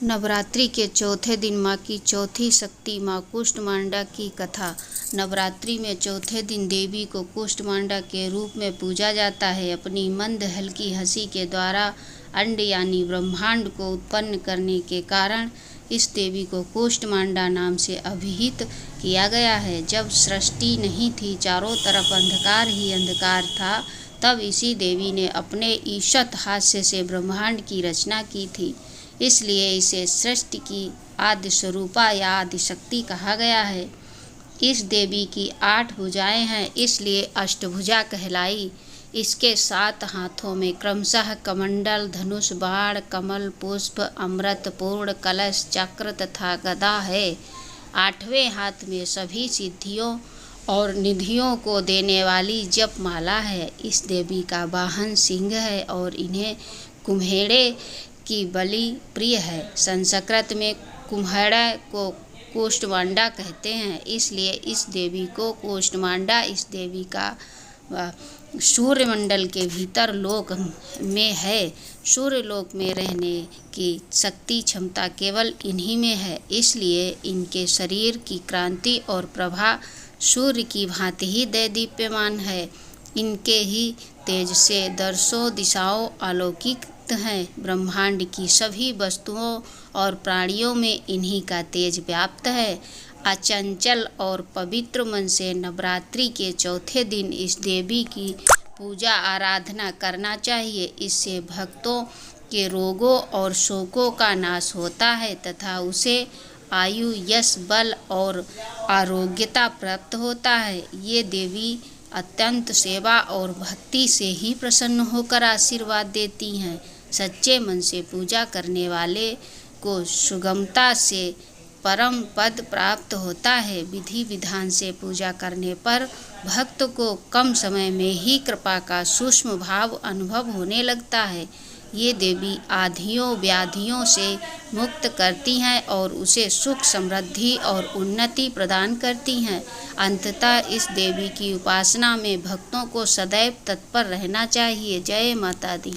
नवरात्रि के चौथे दिन माँ की चौथी शक्ति माँ कुष्मांडा की कथा। नवरात्रि में चौथे दिन देवी को कुष्मांडा के रूप में पूजा जाता है। अपनी मंद हल्की हंसी के द्वारा अंड यानी ब्रह्मांड को उत्पन्न करने के कारण इस देवी को कुष्मांडा नाम से अभिहित किया गया है। जब सृष्टि नहीं थी, चारों तरफ अंधकार ही अंधकार था, तब इसी देवी ने अपने ईशत हास्य से ब्रह्मांड की रचना की थी। इसलिए इसे सृष्टि की आदि स्वरूपा या आदि शक्ति कहा गया है। इस देवी की 8 भुजाएं हैं, इसलिए अष्टभुजा कहलाई। इसके 7 हाथों में क्रमशः कमंडल, धनुष, बाण, कमल, पुष्प, अमृत, पूर्ण, कलश, चक्र तथा गदा है। 8वें हाथ में सभी सिद्धियों और निधियों को देने वाली जप माला है। इस देवी का वाहन सिंह है और इन्हें कुम्हेड़े की बलि प्रिय है। संस्कृत में कुम्हेड़ा को कुष्मांडा कहते हैं, इसलिए इस देवी को कुष्मांडा इस देवी का सूर्यमंडल के भीतर लोक में है। सूर्य लोक में रहने की शक्ति क्षमता केवल इन्हीं में है, इसलिए इनके शरीर की क्रांति और प्रभा सूर्य की भांति ही दैदीप्यमान है। इनके ही तेज से दर्शों दिशाओं अलौकिक हैं। ब्रह्मांड की सभी वस्तुओं और प्राणियों में इन्हीं का तेज व्याप्त है। अचंचल और पवित्र मन से नवरात्रि के चौथे दिन इस देवी की पूजा आराधना करना चाहिए। इससे भक्तों के रोगों और शोकों का नाश होता है तथा उसे आयु, यश, बल और आरोग्यता प्राप्त होता है। ये देवी अत्यंत सेवा और भक्ति से ही प्रसन्न होकर आशीर्वाद देती हैं। सच्चे मन से पूजा करने वाले को सुगमता से परम पद प्राप्त होता है। विधि विधान से पूजा करने पर भक्त को कम समय में ही कृपा का सूक्ष्म भाव अनुभव होने लगता है। ये देवी आधियों व्याधियों से मुक्त करती हैं और उसे सुख, समृद्धि और उन्नति प्रदान करती हैं। अंततः इस देवी की उपासना में भक्तों को सदैव तत्पर रहना चाहिए। जय माता दी।